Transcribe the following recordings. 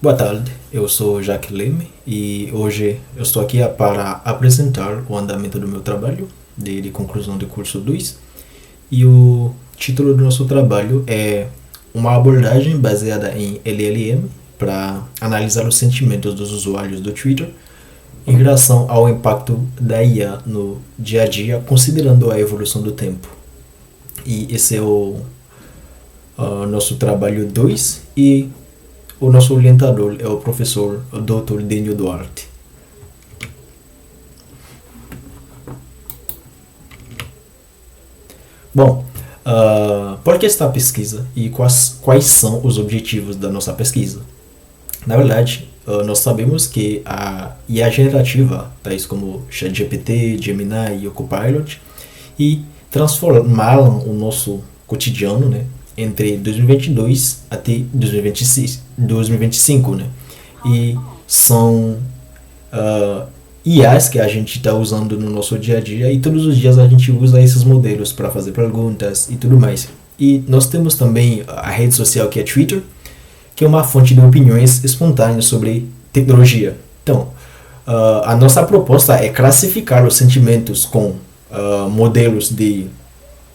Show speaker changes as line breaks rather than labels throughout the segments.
Boa tarde, eu sou Jacques Leme e hoje eu estou aqui para apresentar o andamento do meu trabalho de conclusão de curso 2 e o título do nosso trabalho é uma abordagem baseada em LLM para analisar os sentimentos dos usuários do Twitter em relação ao impacto da IA no dia a dia, considerando a evolução do tempo. E esse é o nosso trabalho 2 e o nosso orientador é o professor o Dr. Dênio Duarte. Bom, por que esta pesquisa e quais são os objetivos da nossa pesquisa? Na verdade, nós sabemos que a IA generativa, tais como ChatGPT, Gemini e o Copilot, e transformaram o nosso cotidiano, né, entre 2022 até 2025, né? E são IAs que a gente está usando no nosso dia a dia e todos os dias a gente usa esses modelos para fazer perguntas e tudo mais. E nós temos também a rede social que é Twitter, que é uma fonte de opiniões espontâneas sobre tecnologia. Então, a nossa proposta é classificar os sentimentos com modelos de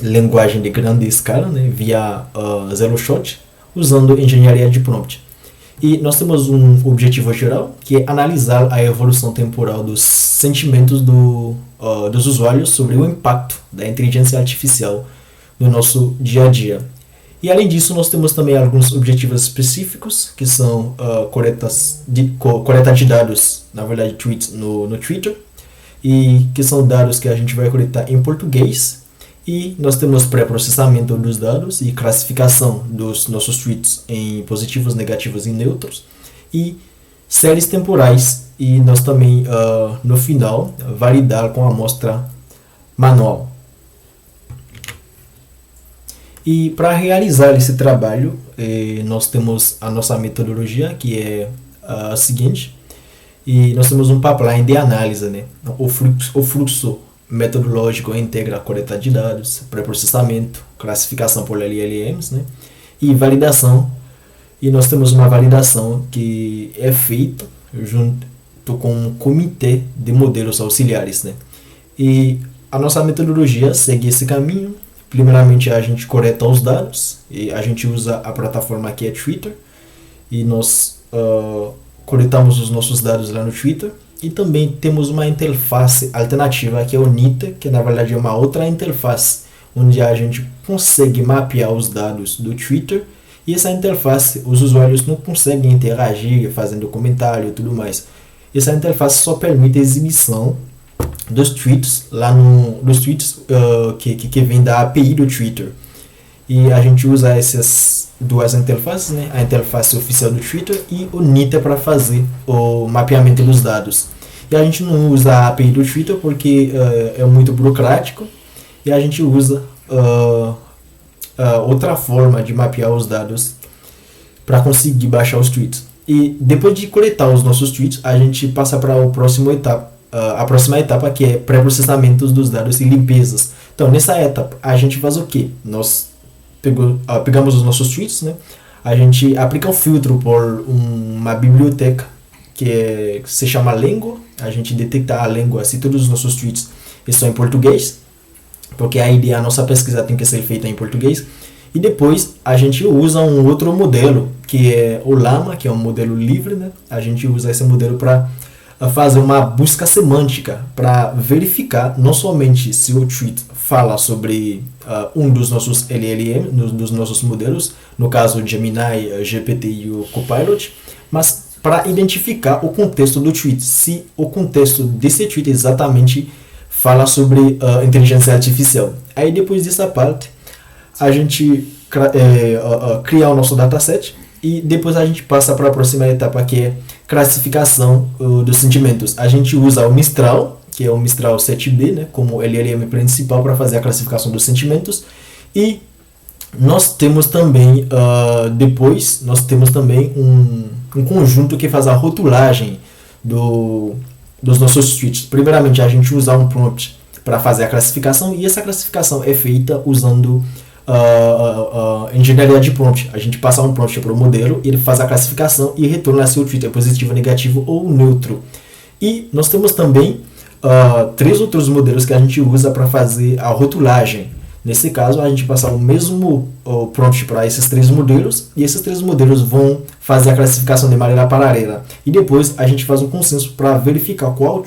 linguagem de grande escala, né, via zero shot, usando engenharia de prompt. E nós temos um objetivo geral, que é analisar a evolução temporal dos sentimentos dos usuários sobre o impacto da inteligência artificial no nosso dia a dia. E além disso, nós temos também alguns objetivos específicos, que são coleta de dados, na verdade, tweets no Twitter, e que são dados que a gente vai coletar em português. E nós temos pré-processamento dos dados e classificação dos nossos tweets em positivos, negativos e neutros. E séries temporais. E nós também, no final, validar com a amostra manual. E para realizar esse trabalho, nós temos a nossa metodologia, que é a seguinte. E nós temos um pipeline de análise, né? O fluxo metodológico integra a coleta de dados, pré-processamento, classificação por LLMs, né, e validação. E nós temos uma validação que é feita junto com um comitê de modelos auxiliares, né. E a nossa metodologia segue esse caminho. Primeiramente, a gente coleta os dados e a gente usa a plataforma que é Twitter e nós coletamos os nossos dados lá no Twitter. E também temos uma interface alternativa que é o Nita, que na verdade é uma outra interface onde a gente consegue mapear os dados do Twitter. E essa interface, os usuários não conseguem interagir fazendo comentário e tudo mais. Essa interface só permite a exibição dos tweets que vem da API do Twitter. E a gente usa essas duas interfaces, né? A interface oficial do Twitter e o Nita para fazer o mapeamento dos dados. E a gente não usa a API do Twitter porque é muito burocrático e a gente usa outra forma de mapear os dados para conseguir baixar os tweets. E depois de coletar os nossos tweets, a gente passa para a próxima etapa, que é pré-processamento dos dados e limpezas. Então, nessa etapa, a gente faz o quê? Nós pegamos os nossos tweets, né? A gente aplica um filtro por uma biblioteca que se chama Lengo. A gente detecta a língua se todos os nossos tweets estão em português, porque a nossa pesquisa tem que ser feita em português. E depois a gente usa um outro modelo, que é o Llama, que é um modelo livre, né? A gente usa esse modelo para fazer uma busca semântica, para verificar não somente se o tweet fala sobre um dos nossos LLM, dos nossos modelos, no caso o Gemini, GPT e o Copilot, mas para identificar o contexto do tweet, se o contexto desse tweet exatamente fala sobre inteligência artificial. Aí depois dessa parte, a gente cria o nosso dataset e depois a gente passa para a próxima etapa, que é classificação dos sentimentos. A gente usa o Mistral, que é o Mistral 7B, né, como LLM principal para fazer a classificação dos sentimentos. E nós temos também, um conjunto que faz a rotulagem dos nossos tweets. Primeiramente, a gente usa um prompt para fazer a classificação, e essa classificação é feita usando engenharia de prompt. A gente passa um prompt para o modelo, ele faz a classificação e retorna se o tweet é positivo, negativo ou neutro. E nós temos também 3 outros modelos que a gente usa para fazer a rotulagem. Nesse caso, a gente passa o mesmo prompt para esses 3 modelos, e esses 3 modelos vão fazer a classificação de maneira paralela. E depois a gente faz um consenso para verificar qual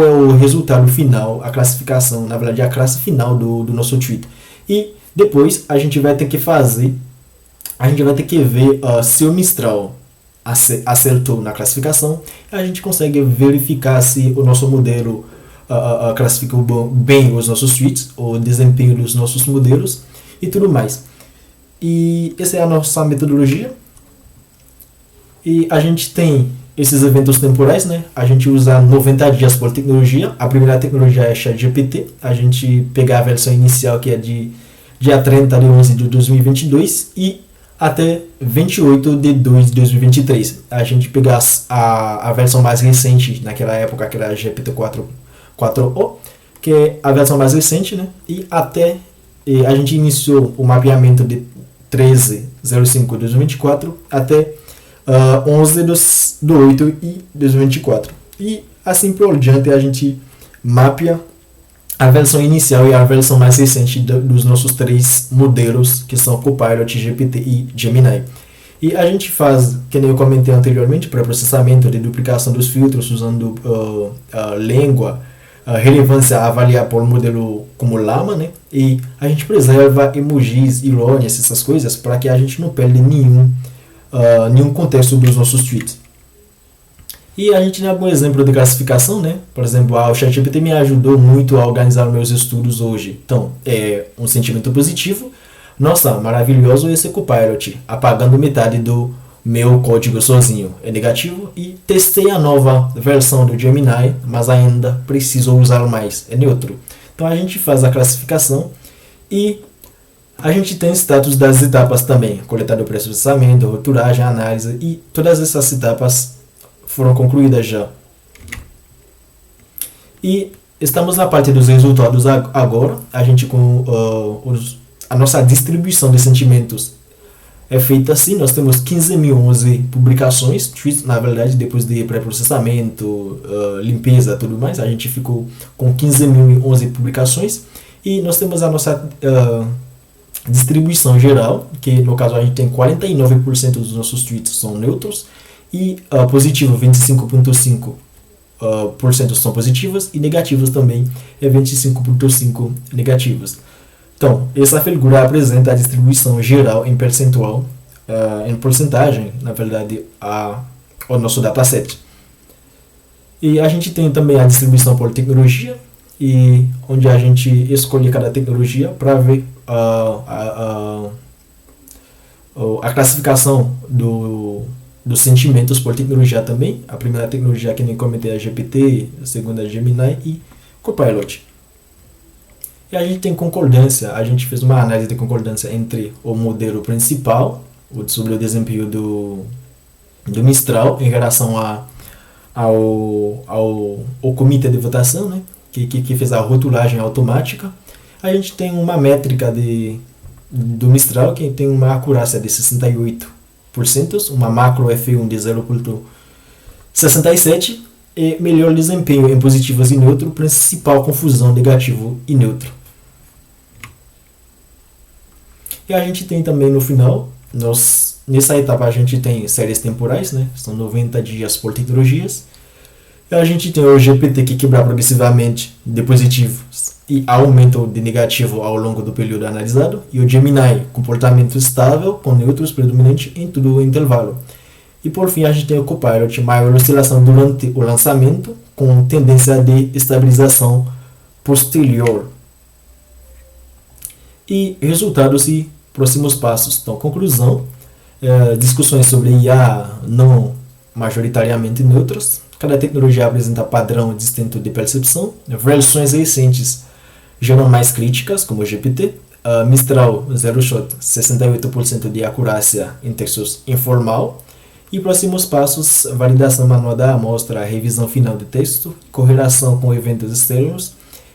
é o resultado final, a classificação, na verdade a classe final do nosso tweet. E depois a gente vai ter que ver se o Mistral acertou na classificação. A gente consegue verificar se o nosso modelo classificou bem os nossos tweets, o desempenho dos nossos modelos e tudo mais. E essa é a nossa metodologia. E a gente tem esses eventos temporais, né? A gente usa 90 dias por tecnologia. A primeira tecnologia é ChatGPT. A gente pega a versão inicial, que é de dia 30 de 11 de 2022 e até 28 de 2 de 2023. A gente pega a versão mais recente, naquela época, que era a GPT-4o, que é a versão mais recente, né? E a gente iniciou o mapeamento de 13.05 de 2024 até 11 de 8 de 2024. E assim por diante a gente mapeia a versão inicial e a versão mais recente dos nossos 3 modelos, que são Copilot, GPT e Gemini. E a gente faz, que nem eu comentei anteriormente, pré-processamento de duplicação dos filtros usando língua, relevância a avaliar por modelo como Llama, né? E a gente preserva emojis, ironias, essas coisas, para que a gente não perde nenhum contexto dos nossos tweets. E a gente tem algum exemplo de classificação, né? Por exemplo, o ChatGPT me ajudou muito a organizar meus estudos hoje. Então, é um sentimento positivo. Nossa, maravilhoso esse Copilot, apagando metade do meu código sozinho. É negativo. E testei a nova versão do Gemini, mas ainda preciso usar mais. É neutro. Então a gente faz a classificação e a gente tem status das etapas também. Coletado o pré-processamento, rotulagem, análise, e todas essas etapas foram concluídas já. E estamos na parte dos resultados agora. A gente a nossa distribuição de sentimentos é feita assim. Nós temos 15.011 publicações, tweets, na verdade, depois de pré-processamento, limpeza e tudo mais. A gente ficou com 15.011 publicações. E nós temos a nossa distribuição geral, que no caso a gente tem 49% dos nossos tweets são neutros, e positivo 25,5% são positivos, e negativos também é 25,5% negativos. Então, essa figura apresenta a distribuição geral em percentual, em porcentagem, na verdade, ao nosso dataset. E a gente tem também a distribuição por tecnologia, e onde a gente escolhe cada tecnologia para ver a classificação dos sentimentos por tecnologia também. A primeira tecnologia que nem comentei é a GPT, a segunda é a Gemini e Copilot. E a gente tem concordância, a gente fez uma análise de concordância entre o modelo principal, sobre o desempenho do Mistral, em relação ao comitê de votação, né, que fez a rotulagem automática. A gente tem uma métrica do Mistral que tem uma acurácia de 68%, uma macro F1 de 0,67 e melhor desempenho em positivos e neutro, principal confusão negativo e neutro. E a gente tem também no final, nessa etapa a gente tem séries temporais, né? São 90 dias por tecnologias. E a gente tem o GPT que quebra progressivamente de positivos e aumento de negativo ao longo do período analisado, e o Gemini, comportamento estável com neutros predominante em todo o intervalo. E por fim a gente tem o Copilot, maior oscilação durante o lançamento com tendência de estabilização posterior. E resultados e próximos passos. Então, conclusão, discussões sobre IA não majoritariamente neutras. Cada tecnologia apresenta padrão distinto de percepção. Versões recentes geram mais críticas, como o GPT. Mistral Zero Shot, 68% de acurácia em textos informal. E próximos passos, validação manual da amostra, revisão final de texto, correlação com eventos externos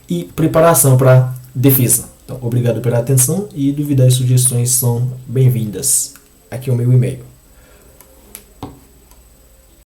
e preparação para defesa. Então, obrigado pela atenção e dúvidas e sugestões são bem-vindas. Aqui é o meu e-mail.